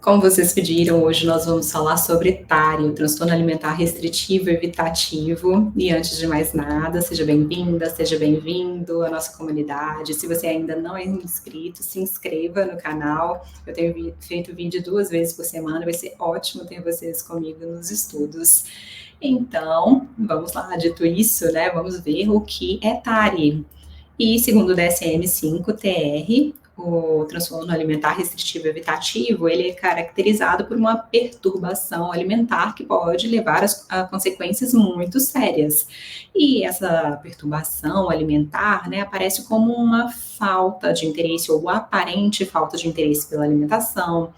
Como vocês pediram, hoje nós vamos falar sobre TARI, o transtorno alimentar restritivo evitativo. E antes de mais nada, seja bem-vinda, seja bem-vindo à nossa comunidade. Se você ainda não é inscrito, se inscreva no canal. Eu tenho feito vídeo 2 vezes por semana, vai ser ótimo ter vocês comigo nos estudos. Então, vamos lá, dito isso, né? Vamos ver o que é TARI. E segundo o DSM-5-TR, o transtorno alimentar restritivo evitativo, ele é caracterizado por uma perturbação alimentar que pode levar a consequências muito sérias. E essa perturbação alimentar, né, aparece como uma falta de interesse ou aparente falta de interesse pela alimentação,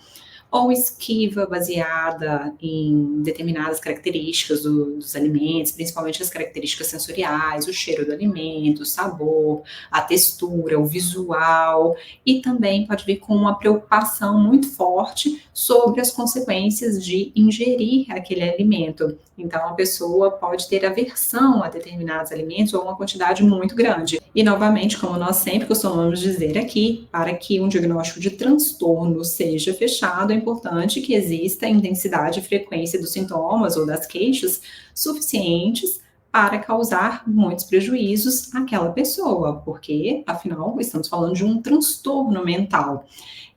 ou esquiva baseada em determinadas características dos alimentos, principalmente as características sensoriais, o cheiro do alimento, o sabor, a textura, o visual, e também pode vir com uma preocupação muito forte sobre as consequências de ingerir aquele alimento. Então, a pessoa pode ter aversão a determinados alimentos ou uma quantidade muito grande. E, novamente, como nós sempre costumamos dizer aqui, para que um diagnóstico de transtorno seja fechado, é importante que exista a intensidade e frequência dos sintomas ou das queixas suficientes para causar muitos prejuízos àquela pessoa, porque, afinal, estamos falando de um transtorno mental.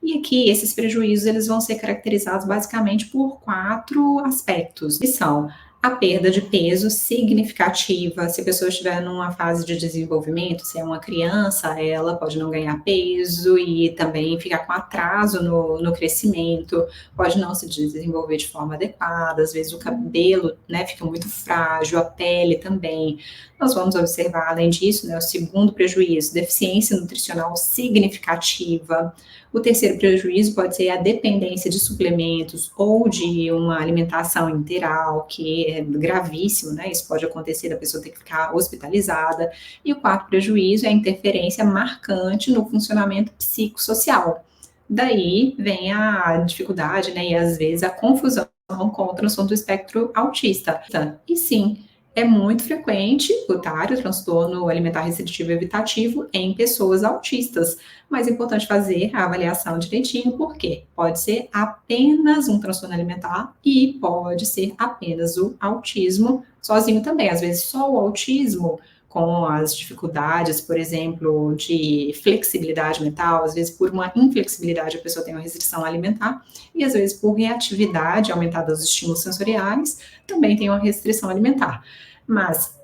E aqui, esses prejuízos, eles vão ser caracterizados basicamente por 4 aspectos, que são a perda de peso significativa. Se a pessoa estiver numa fase de desenvolvimento, se é uma criança, ela pode não ganhar peso e também ficar com atraso no crescimento, pode não se desenvolver de forma adequada, às vezes o cabelo, né, fica muito frágil, a pele também. Nós vamos observar, além disso, né, o segundo prejuízo, deficiência nutricional significativa. O terceiro prejuízo pode ser a dependência de suplementos ou de uma alimentação integral, que é gravíssimo, né? Isso pode acontecer da pessoa ter que ficar hospitalizada. E o quarto prejuízo é a interferência marcante no funcionamento psicossocial. Daí vem a dificuldade, né? E às vezes a confusão com o transtorno do espectro autista. E sim, é muito frequente o TARI, o transtorno alimentar restritivo evitativo, em pessoas autistas. Mas é importante fazer a avaliação direitinho, porque pode ser apenas um transtorno alimentar e pode ser apenas o autismo sozinho também. Às vezes, só o autismo, com as dificuldades, por exemplo, de flexibilidade mental, às vezes por uma inflexibilidade a pessoa tem uma restrição alimentar, e às vezes por reatividade aumentada dos estímulos sensoriais, também tem uma restrição alimentar. Mas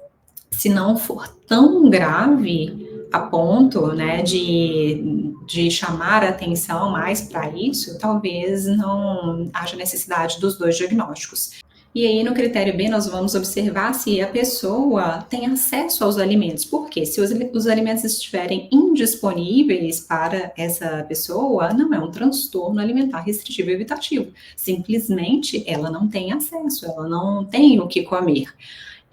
se não for tão grave a ponto, né, de chamar a atenção mais para isso, talvez não haja necessidade dos 2 diagnósticos. E aí, no critério B, nós vamos observar se a pessoa tem acesso aos alimentos. Por quê? Se os alimentos estiverem indisponíveis para essa pessoa, não é um transtorno alimentar restritivo evitativo. Simplesmente ela não tem acesso, ela não tem o que comer.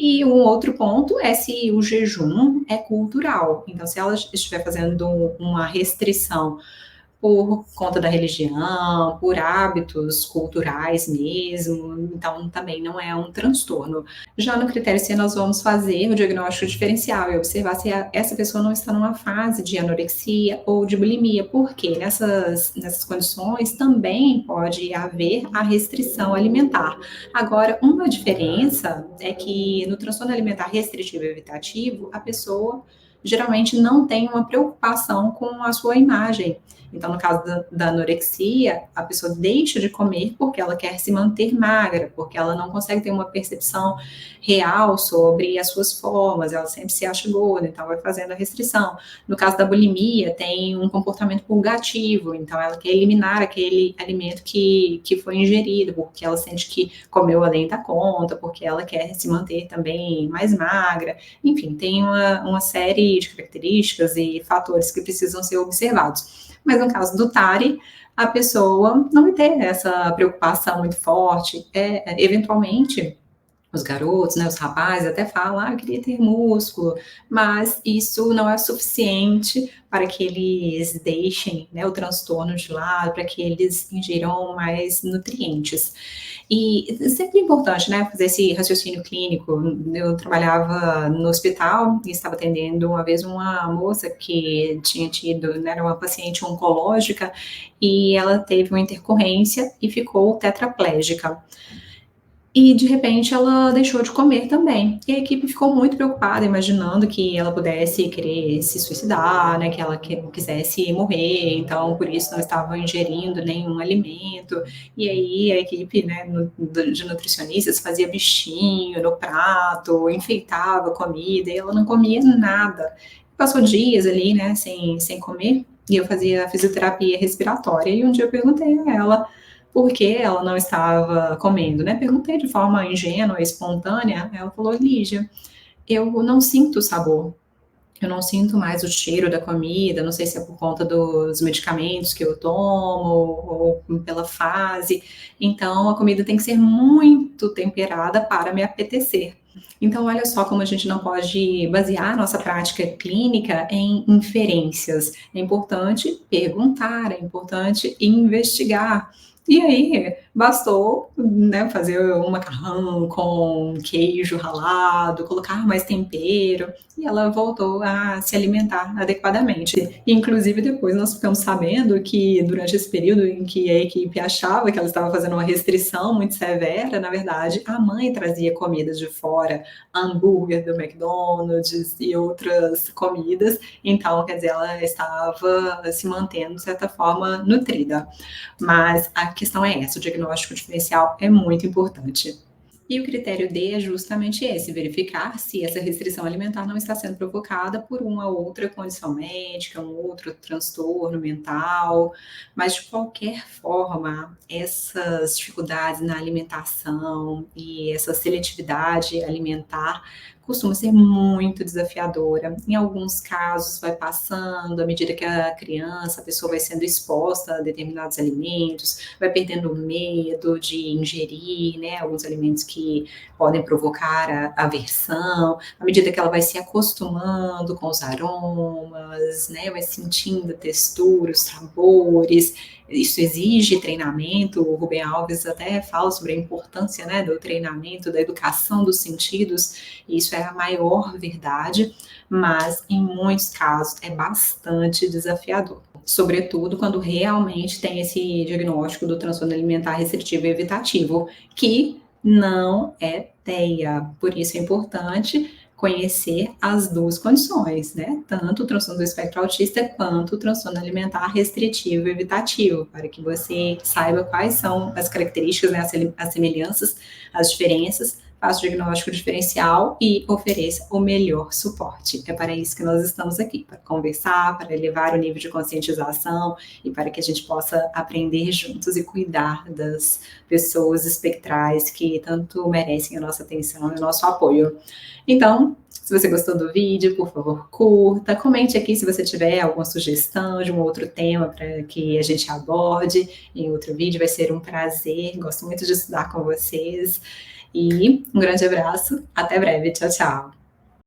E um outro ponto é se o jejum é cultural. Então, se ela estiver fazendo uma restrição por conta da religião, por hábitos culturais mesmo, então também não é um transtorno. Já no critério C, nós vamos fazer o diagnóstico diferencial e observar se essa pessoa não está numa fase de anorexia ou de bulimia, porque nessas condições também pode haver a restrição alimentar. Agora, uma diferença é que no transtorno alimentar restritivo evitativo, a pessoa geralmente não tem uma preocupação com a sua imagem. Então, no caso da anorexia, a pessoa deixa de comer porque ela quer se manter magra, porque ela não consegue ter uma percepção real sobre as suas formas, ela sempre se acha gorda, então vai fazendo a restrição. No caso da bulimia, tem um comportamento purgativo, então ela quer eliminar aquele alimento que foi ingerido, porque ela sente que comeu além da conta, porque ela quer se manter também mais magra. Enfim, tem uma série de características e fatores que precisam ser observados. Mas no caso do TARI, a pessoa não vai ter essa preocupação muito forte. Eventualmente, os garotos, né, os rapazes até falam: "Ah, eu queria ter músculo", mas isso não é suficiente para que eles deixem, né, o transtorno de lado, para que eles ingiram mais nutrientes. E é sempre importante, né, fazer esse raciocínio clínico. Eu trabalhava no hospital e estava atendendo uma vez uma moça que tinha tido, né, era uma paciente oncológica, e ela teve uma intercorrência e ficou tetraplégica. E de repente ela deixou de comer também. E a equipe ficou muito preocupada, imaginando que ela pudesse querer se suicidar, né, que ela quisesse morrer, então por isso não estava ingerindo nenhum alimento. E aí a equipe, né, de nutricionistas fazia bichinho no prato, enfeitava a comida, e ela não comia nada. Passou dias ali, né, sem comer, e eu fazia fisioterapia respiratória. E um dia eu perguntei a ela por que ela não estava comendo, né? Perguntei de forma ingênua, espontânea. Ela falou: Lígia, eu não sinto sabor. Eu não sinto mais o cheiro da comida, não sei se é por conta dos medicamentos que eu tomo ou pela fase. Então, a comida tem que ser muito temperada para me apetecer. Então, olha só como a gente não pode basear nossa prática clínica em inferências. É importante perguntar, é importante investigar. E aí, bastou, né, fazer um macarrão com queijo ralado, colocar mais tempero, e ela voltou a se alimentar adequadamente. Inclusive, depois nós ficamos sabendo que durante esse período em que a equipe achava que ela estava fazendo uma restrição muito severa, na verdade, a mãe trazia comidas de fora, hambúrguer do McDonald's e outras comidas. Então, quer dizer, ela estava se mantendo, de certa forma, nutrida. Mas a questão é essa, o diagnóstico diferencial é muito importante. E o critério D é justamente esse: verificar se essa restrição alimentar não está sendo provocada por uma outra condição médica, um outro transtorno mental. Mas, de qualquer forma, essas dificuldades na alimentação e essa seletividade alimentar costuma ser muito desafiadora. Em alguns casos, vai passando à medida que a criança, a pessoa vai sendo exposta a determinados alimentos, vai perdendo o medo de ingerir, né, alguns alimentos que podem provocar a aversão, à medida que ela vai se acostumando com os aromas, né, vai sentindo a textura, os sabores. Isso exige treinamento. O Rubem Alves até fala sobre a importância, né, do treinamento, da educação dos sentidos. Isso é a maior verdade, mas em muitos casos é bastante desafiador, sobretudo quando realmente tem esse diagnóstico do transtorno alimentar restritivo e evitativo, que não é TEA. Por isso é importante conhecer as duas condições, né? Tanto o transtorno do espectro autista quanto o transtorno alimentar restritivo e evitativo, para que você saiba quais são as características, né, as semelhanças, as diferenças, faça o diagnóstico diferencial e ofereça o melhor suporte. É para isso que nós estamos aqui, para conversar, para elevar o nível de conscientização e para que a gente possa aprender juntos e cuidar das pessoas espectrais que tanto merecem a nossa atenção e o nosso apoio. Então, se você gostou do vídeo, por favor, curta, comente aqui se você tiver alguma sugestão de um outro tema para que a gente aborde em outro vídeo. Vai ser um prazer, gosto muito de estudar com vocês. E um grande abraço, até breve, tchau, tchau.